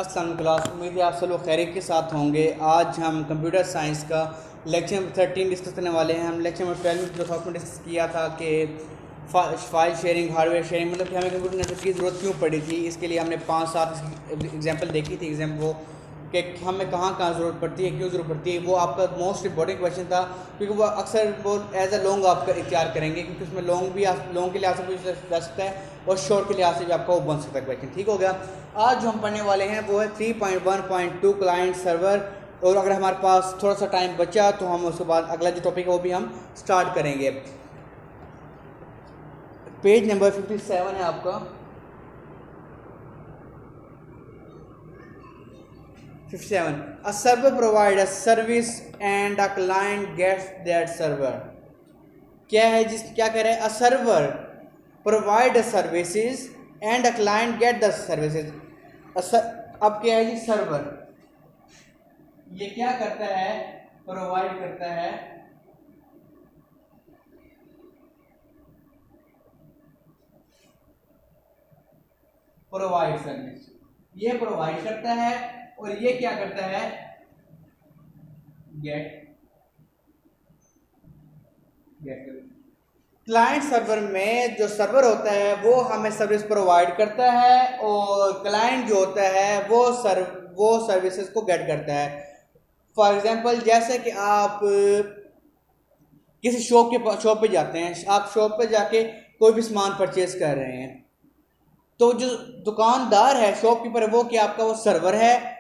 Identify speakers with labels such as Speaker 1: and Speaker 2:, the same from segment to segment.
Speaker 1: अस्सलाम क्लास, उम्मीद है आप सब लोग खैरियत के साथ होंगे। आज हम कंप्यूटर साइंस का लेक्चर नंबर 13 डिस्कस करने वाले हैं। हम लेक्चर नंबर 12 में जो टॉपिक में डिस्कस किया था कि फाइल शेयरिंग, हार्डवेयर शेयरिंग, मतलब कि हमें कंप्यूटर नेटवर्क की ज़रूरत क्यों पड़ी थी। इसके लिए हमने 5-7 एग्जाम्पल देखी थी। एग्जाम्पल कि हमें कहाँ कहाँ ज़रूरत पड़ती है, क्यों ज़रूरत पड़ती है। वो आपका मोस्ट इंपॉर्टेंट क्वेश्चन था, क्योंकि वो अक्सर वो एज अ लॉन्ग आपका इख्तियार करेंगे, क्योंकि उसमें लॉन्ग के लिहाज से पूछा जा सकता है और शॉर्ट के लिहाज से भी आपका वो बन सकता है क्वेश्चन। ठीक हो गया। आज जो हम पढ़ने वाले हैं वो है 3.1.2 क्लाइंट सर्वर। और अगर हमारे पास थोड़ा सा टाइम बचा तो हम उसके बाद अगला जो टॉपिक है वो भी हम स्टार्ट करेंगे। पेज नंबर 57 है आपका। 57, a server provides a service and a client gets that server। क्या है क्या कह रहे हैं? a server provide services and a client get the services। अब क्या है जी? सर्वर ये क्या करता है? प्रोवाइड करता है प्रोवाइड सर्विस, ये प्रोवाइड करता है और ये क्या करता है? गेट क्लाइंट सर्वर में जो सर्वर होता है वो हमें सर्विस प्रोवाइड करता है और क्लाइंट जो होता है वो सर्विसेज को गेट करता है। फॉर एग्जांपल, जैसे कि आप किसी शॉप पे जाते हैं, आप शॉप पे जाके कोई भी सामान परचेज कर रहे हैं, तो जो दुकानदार है, शॉपकीपर है, वो क्या आपका वो सर्वर है,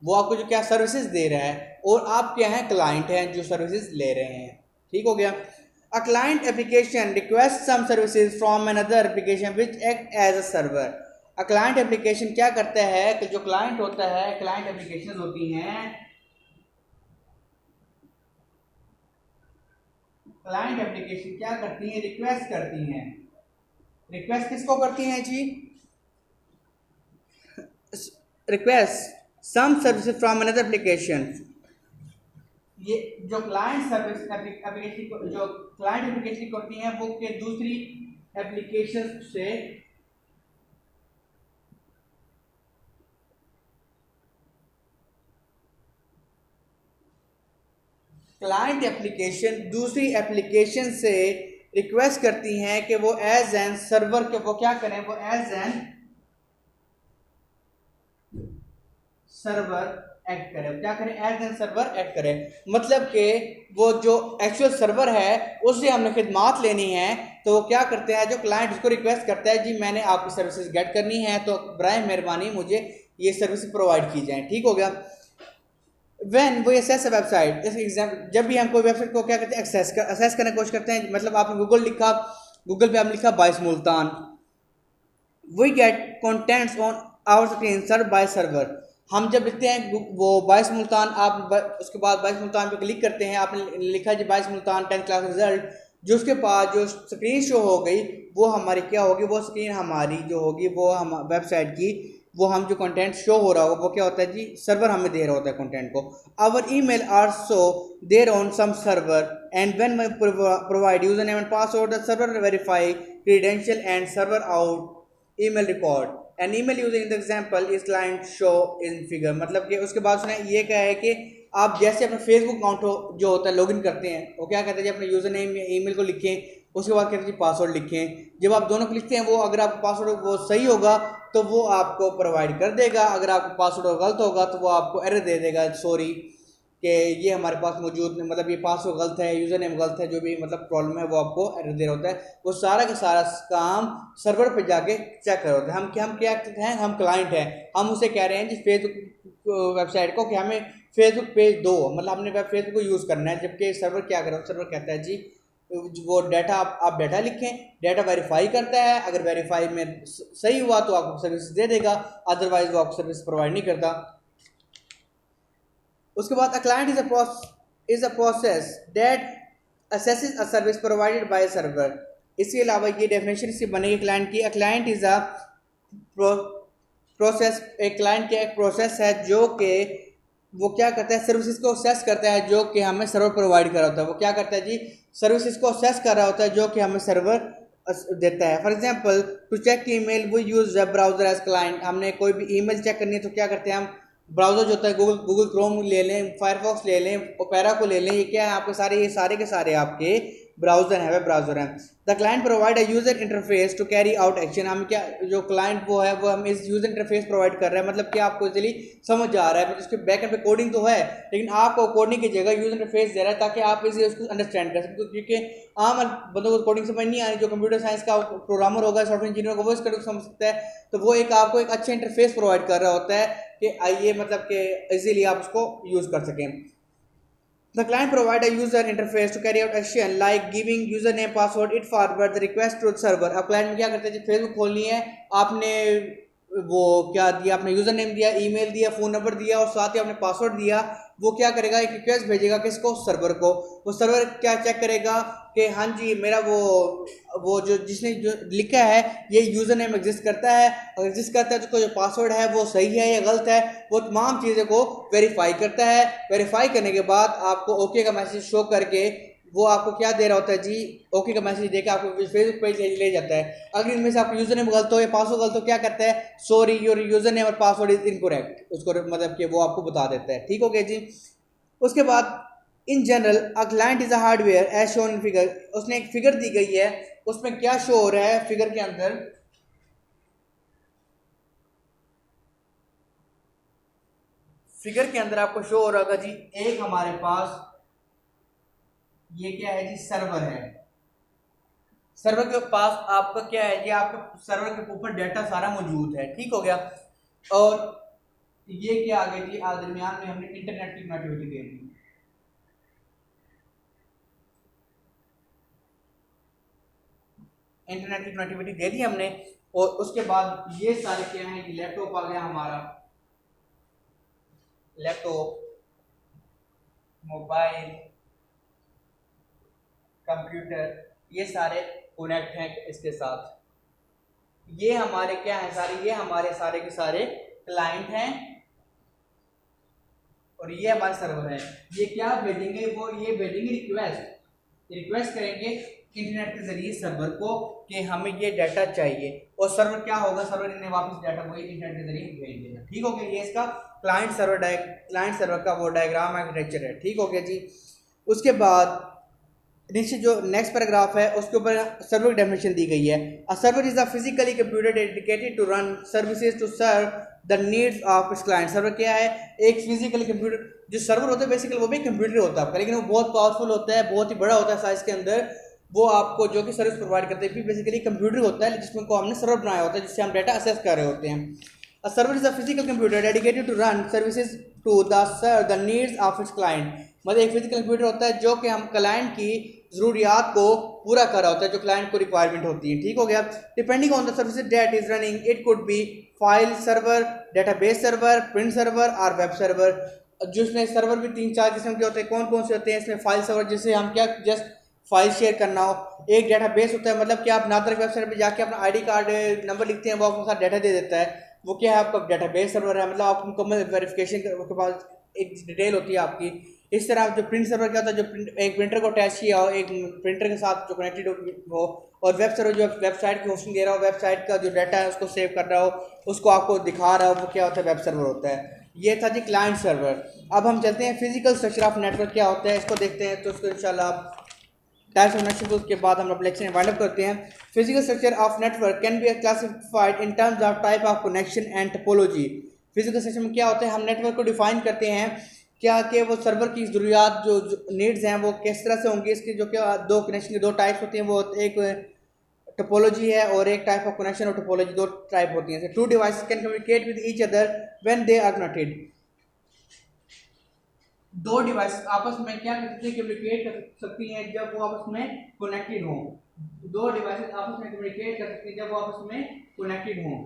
Speaker 1: वो आपको जो क्या सर्विसेज दे रहा है, और आप क्या हैं? क्लाइंट हैं जो सर्विसेज ले रहे हैं। ठीक हो गया। A client application request some services from another application which act as a server. A client application क्या करता है कि जो क्लाइंट होता है, क्लाइंट एप्लीकेशन होती हैं, क्लाइंट एप्लीकेशन क्या करती हैं? रिक्वेस्ट करती हैं। रिक्वेस्ट किसको करती हैं जी? Request some services from another application. ये जो क्लाइंट सर्विस एप्लीकेशन जो क्लाइंट एप्लीकेशन करती हैं वो के दूसरी एप्लीकेशन से क्लाइंट एप्लीकेशन दूसरी एप्लीकेशन से रिक्वेस्ट करती हैं कि वो एज एन सर्वर के वो क्या करें? वो एज एन सर्वर एक्ट करें। क्या करें? एज एन सर्वर एक्ट करें। मतलब कि वो जो एक्चुअल सर्वर है उससे हमने खिदमात लेनी है, तो वो क्या करते हैं? जो क्लाइंट उसको रिक्वेस्ट करता है, जी मैंने आपकी सर्विसेज गेट करनी है, तो बराए मेहरबानी मुझे ये सर्विस प्रोवाइड की जाए। ठीक हो गया। व्हेन वो एक्सेस वेबसाइट, जब भी हम कोई वेबसाइट को क्या करते हैं? एक्सेस करने की कोशिश करते हैं। मतलब आपने गूगल पे आपने लिखा बाइस मुल्तान, we get contents on our screen serve by server. हम जब लिखते हैं वो बाइस मुल्तान, उसके बाद बाइस मुल्तान पे क्लिक करते हैं, आपने लिखा जी बाइस मुल्तान 10th क्लास रिजल्ट, जो उसके पास जो स्क्रीन शो हो गई वो हमारी क्या होगी? वो स्क्रीन हमारी जो होगी वो हम वेबसाइट की, वो हम जो कंटेंट शो हो रहा होगा वो क्या होता है जी? सर्वर हमें दे रहा होता है कंटेंट को। Our email also there on some server and when we provide user name and password the server verify credential and server out email record an email using the example is client show in figure. मतलब कि उसके बाद उसने ये कहा है कि आप जैसे अपना फेसबुक अकाउंट जो होता है लॉगिन करते हैं, वो क्या कहते हैं जी? अपने यूजर नेम या ईमेल को लिखें, उसके बाद कहते हैं जी पासवर्ड लिखें। जब आप दोनों को लिखते हैं, वो अगर आपका पासवर्ड वो सही होगा तो वो आपको प्रोवाइड कर देगा, अगर आपका पासवर्ड गलत होगा तो वो आपको एरर दे देगा, सॉरी कि ये हमारे पास मौजूद नहीं, मतलब ये पासवर्ड गलत है, यूज़र नेम गलत है, जो भी मतलब प्रॉब्लम है वो आपको एरर दे रहा होता है। वो सारा का सारा काम सर्वर पे जाके चेक कर होता है। हम क्या हैं? हम क्लाइंट हैं, हम उसे कह रहे हैं जी फेसबुक वेबसाइट को कि हमें फेसबुक पेज दो, मतलब हमने फेसबुक को यूज़ करना है। जबकि सर्वर क्या कर रहा है? सर्वर कहता है जी वो डाटा आप डाटा लिखें, डाटा वेरीफाई करता है, अगर वेरीफाई में सही हुआ तो आपको सर्विस दे देगा, अदरवाइज वो आपको सर्विस प्रोवाइड नहीं करता। उसके बाद अ client is a process that assesses a service provided by server. इसके अलावा ये डेफिनेशन इसकी बनेगी क्लाइंट की। अ क्लाइंट इज अ प्रोसेस, एक क्लाइंट का एक प्रोसेस है जो कि वो क्या करता है? सर्विसेज को असेस करता है जो कि हमें सर्वर प्रोवाइड कर रहा होता है। वो क्या करता है जी? सर्विसेज को असेस कर रहा होता है जो कि हमें सर्वर देता है। For example to check email वो use web browser as client, हमने कोई भी ईमेल चेक करनी है तो क्या करते हैं हम, ब्राउज़र जो होता है गूगल गूगल क्रोम ले लें, फायरफॉक्स ले लें, ओपेरा को ले लें, ये क्या है आपके सारे, ये सारे के सारे आपके ब्राउज़र हैं, वेब ब्राउज़र हैं। The client provide a user interface to carry out action, हम क्या, जो क्लाइंट वो है वो हम इस यूज़र इंटरफेस प्रोवाइड कर रहे हैं, मतलब कि आपको इजीली समझ आ रहा है, मतलब उसके बैक एंड पे कोडिंग तो है लेकिन आपको कोडिंग की जगह यूज़र इंटरफेस दे रहा है ताकि आप इसे उसको अंडरस्टैंड कर सकते, क्योंकि आम बंदों को कोडिंग समझ नहीं आ रही, जो कंप्यूटर साइंस का प्रोग्रामर होगा, सॉफ्टवेयर इंजीनियर होगा, वो इस कोडिंग समझ सकता है, तो वो एक आपको एक अच्छा इंटरफेस प्रोवाइड कर रहा होता है कि आइए मतलब कि इजीली आप उसको यूज़ कर सकें। The client provide a user interface to carry out action like giving username password, it forward the request to the server। अब क्लाइंट में क्या करते हैं, जब फेसबुक खोलनी है, आपने वो क्या दिया, आपने यूजर नेम दिया, ईमेल दिया, फ़ोन नंबर दिया और साथ ही आपने पासवर्ड दिया, वो क्या करेगा, एक रिक्वेस्ट भेजेगा किसको, सर्वर को। वो सर्वर क्या चेक करेगा कि हाँ जी मेरा वो जो जिसने जो लिखा है ये यूज़र नेम एग्जिस्ट करता है, अगर एग्जिस्ट करता है तो उसका जो पासवर्ड है वो सही है या गलत है, वो तमाम चीज़ों को वेरीफाई करता है। वेरीफाई करने के बाद आपको ओके का मैसेज शो करके वो आपको क्या दे रहा होता है जी, ओके का मैसेज देकर आपको फेसबुक पेज ले जाता है। अगर इनमें से आपका यूज़र नेम गलत हो या पासवर्ड गलत हो, क्या करता है, सॉरी योर यूज़र नेम और पासवर्ड इज इनकरेक्ट, उसको मतलब कि वो आपको बता देता है। ठीक हो गया जी। उसके बाद in general a client is a hardware as shown in figure, उसने एक फिगर दी गई है, उसमें क्या शो हो रहा है फिगर के अंदर, फिगर के अंदर आपको शो हो रहा होगा जी, एक हमारे पास ये क्या है जी, सर्वर है। सर्वर के पास आपका क्या है जी, आपका सर्वर के ऊपर डाटा सारा मौजूद है। ठीक हो गया। और ये क्या आ गया जी, दरमियान में हमने इंटरनेट की कनेक्टिविटी दे दी, इंटरनेट की कनेक्टिविटी दे दी हमने। और उसके बाद ये सारे क्या है, ये लैपटॉप आ गया हमारा, लैपटॉप, मोबाइल, कंप्यूटर, ये सारे कनेक्ट हैं इसके साथ। ये हमारे क्या है सारे, ये हमारे सारे के सारे क्लाइंट हैं और ये हमारे सर्वर है। ये क्या भेजेंगे, वो ये भेजेंगे रिक्वेस्ट, रिक्वेस्ट करेंगे इंटरनेट के जरिए सर्वर को कि हमें ये डाटा चाहिए, और सर्वर क्या होगा, सर्वर इन्हें वापस डाटा को इंटरनेट के जरिए भेज देगा। ठीक हो गया, ये इसका क्लाइंट सर्वर का वो डायग्राम आर्किटेक्चर है। ठीक हो गया जी। उसके बाद नीचे जो नेक्स्ट पैराग्राफ है उसके ऊपर सर्वर की डेफिनेशन दी गई है। A server is a physically computer dedicated to run services to serve the needs of its client. Server क्या है, एक फिजिकली कंप्यूटर, जो सर्वर होता है बेसिकली वो भी कंप्यूटर होता है आपका, लेकिन वो बहुत पावरफुल होता है, बहुत ही बड़ा होता है साइज के अंदर, वो आपको जो कि सर्विस प्रोवाइड करते हैं, बेसिकली कंप्यूटर होता है जिसमें को हमने सर्वर बनाया होता है जिससे हम डाटा एक्सेस कर रहे होते हैं। A server is a physical computer dedicated to run services to the needs of its client। मतलब एक फिजिकल कंप्यूटर होता है जो कि हम क्लाइंट की ज़रूरियात को पूरा कर रहा होता है, जो क्लाइंट को रिक्वायरमेंट होती है। ठीक हो गया। Depending on the services that is running it could be file server, database server, print server और वेब सर्वर। जिसमें सर्वर भी 3-4 किस्म के होते हैं। कौन कौन से होते हैं इसमें, फाइल सर्वर जिससे हम क्या जस्ट फाइल शेयर करना हो, एक डेटाबेस होता है मतलब कि आप नादर वेबसाइट पे जाके अपना आईडी कार्ड नंबर लिखते हैं, वो आपको साथ डाटा दे देता है, वो क्या है आपका डेटाबेस सर्वर है, मतलब आप मुकम्मल वेरिफिकेशन के बाद एक डिटेल होती है आपकी। इस तरह जो प्रिंट सर्वर क्या होता है, जो एक प्रिंटर को अटैच किया हो, एक प्रिंटर के साथ जो कनेक्टेड हो, और वेब सर्वर जो वेबसाइट की होस्टिंग दे रहा हो, वेबसाइट का जो डाटा है उसको सेव कर रहा हो, उसको आपको दिखा रहा हो, वो क्या होता है, वेब सर्वर होता है। ये था जी क्लाइंट सर्वर। अब हम चलते हैं फिजिकल स्ट्रक्चर ऑफ नेटवर्क क्या होता है, इसको देखते हैं, तो उसको इंशाल्लाह टाइप्स ऑफ नेटवर्क के बाद हम अपना लेक्चर वाइंड अप करते हैं। Physical structure of network can be classified in terms of type of connection and topology. Physical structure में क्या होता है, हम नेटवर्क को डिफाइन करते हैं क्या कि वो सर्वर की ज़रूरियात जो नीड्स हैं वो किस तरह से होंगी, इसकी जो क्या दो कनेक्शन की दो टाइप्स होती हैं, वो एक टोपोलॉजी है और एक टाइप ऑफ कनेक्शन और टोपोलॉजी, दो टाइप होती हैं। Two devices can communicate with each other when they are connected. दो डिवाइस आपस में क्या करती कम्युनिकेट कर सकती हैं जब वो आपस में कनेक्टेड हो। दो डिवाइसेस आपस में कम्युनिकेट कर सकती हैं जब वो आपस में कनेक्टेड हो।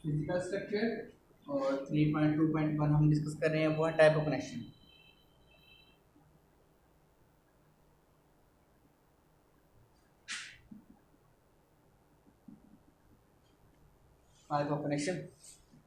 Speaker 1: फिजिकल स्ट्रक्चर और 3.2.1 हम डिस्कस कर रहे हैं, वो है टाइप ऑफ कनेक्शन। कनेक्शन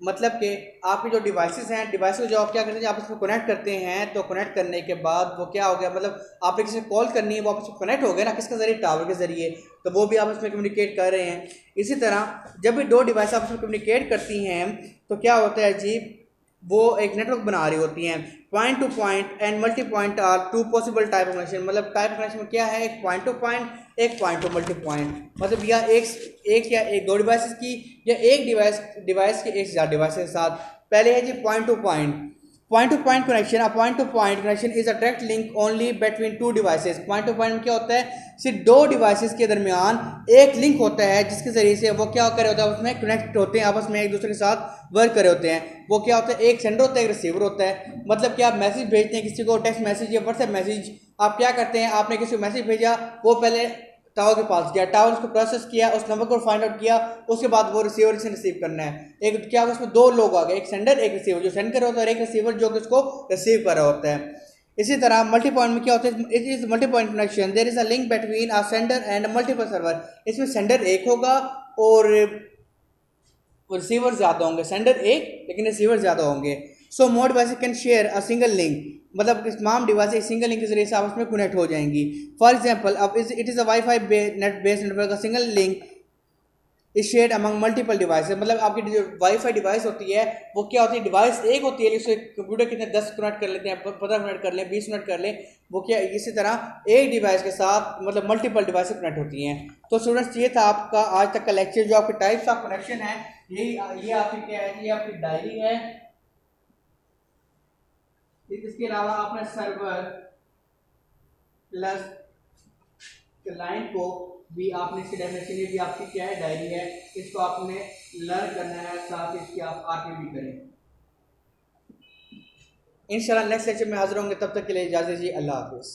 Speaker 1: मतलब कि आपके जो डिवाइसेस हैं, डिवाइस को जो आप क्या करते हैं, आप इसको कनेक्ट करते हैं, तो कनेक्ट करने के बाद वो क्या हो गया, मतलब आपने किसी से कॉल करनी है, वो आपस में कनेक्ट हो गया ना, किसके जरिए, टावर के जरिए, तो वो भी आपस में कम्युनिकेट कर रहे हैं। इसी तरह जब भी दो डिवाइस आपस में कम्युनिकेट करती हैं तो क्या होता है जी, वो एक नेटवर्क बना रही होती हैं। Point to point and multi point are two possible type of connection, मतलब टाइप ऑफ कनेक्शन में क्या है, एक पॉइंट टू पॉइंट, एक पॉइंट टू मल्टी पॉइंट, मतलब या एक या एक दो डिवाइसेस की, या एक डिवाइस के एक से ज़्यादा डिवाइस के साथ। पहले है जी point to point connection. A point to point connection is a direct link only between two devices. Point to point में क्या होता है, सिर्फ दो डिवाइसेस के दरमियान एक लिंक होता है, जिसके जरिए से वो क्या कर रहे होते हैं, उसमें कनेक्ट होते हैं, आपस में एक दूसरे के साथ वर्क कर रहे होते हैं। वो क्या होता है, एक सेंडर होता है, एक रिसीवर होता है। मतलब कि आप मैसेज भेजते हैं किसी को, टेक्स्ट मैसेज या व्हाट्सएप मैसेज, आप क्या करते हैं, आपने किसी को मैसेज भेजा, वो पहले टावर के पास गया, टावर उसको प्रोसेस किया, उस नंबर को फाइंड आउट किया, उसके बाद वो रिसीवर से रिसीव करना है। एक क्या उसमें दो लोग आ गए, एक सेंडर एक रिसीवर, जो सेंड कर रहा होता है, और एक रिसीवर जो कि उसको रिसीव कर रहा होता है। इसी तरह मल्टी पॉइंट में क्या होता है, it is multi point connection, there is a link between a sender and multiple server. इसमें सेंडर एक होगा और रिसीवर ज़्यादा होंगे, सेंडर एक लेकिन रिसीवर ज़्यादा होंगे। So more devices can share a single link, मतलब कि तमाम डिवाइस एक सिंगल लिंक के जरिए से आपस में कनेक्ट हो जाएंगी। फॉर एग्जांपल, अब it is a wifi net based network, a single link is shared among multiple devices. मतलब आपकी जो वाईफाई डिवाइस होती है वो क्या होती है, डिवाइस एक होती है, इससे कंप्यूटर कितने 10 कनेक्ट कर लेते हैं, 15 मिनट कर लें, 20 मिनट कर लें, वो क्या इसी तरह एक डिवाइस के साथ मतलब मल्टीपल डिवाइस कनेक्ट होती हैं। तो स्टूडेंट्स, ये था आपका आज तक का लेक्चर, जो आपके टाइप्स ऑफ कनेक्शन है। ये आपकी क्या है, ये आपकी डायरी है। इसके अलावा आपने सर्वर प्लस क्लाइंट को भी आपने, इसकी डेफिनेशन, ये भी आपकी क्या है, डायरी है, इसको आपने लर्न करना है, साथ ही इसकी आप आगे भी करें। इंशाल्लाह नेक्स्ट लेक्चर में हाजिर होंगे, तब तक के लिए इजाज़त दीजिए, अल्लाह हाफिज़।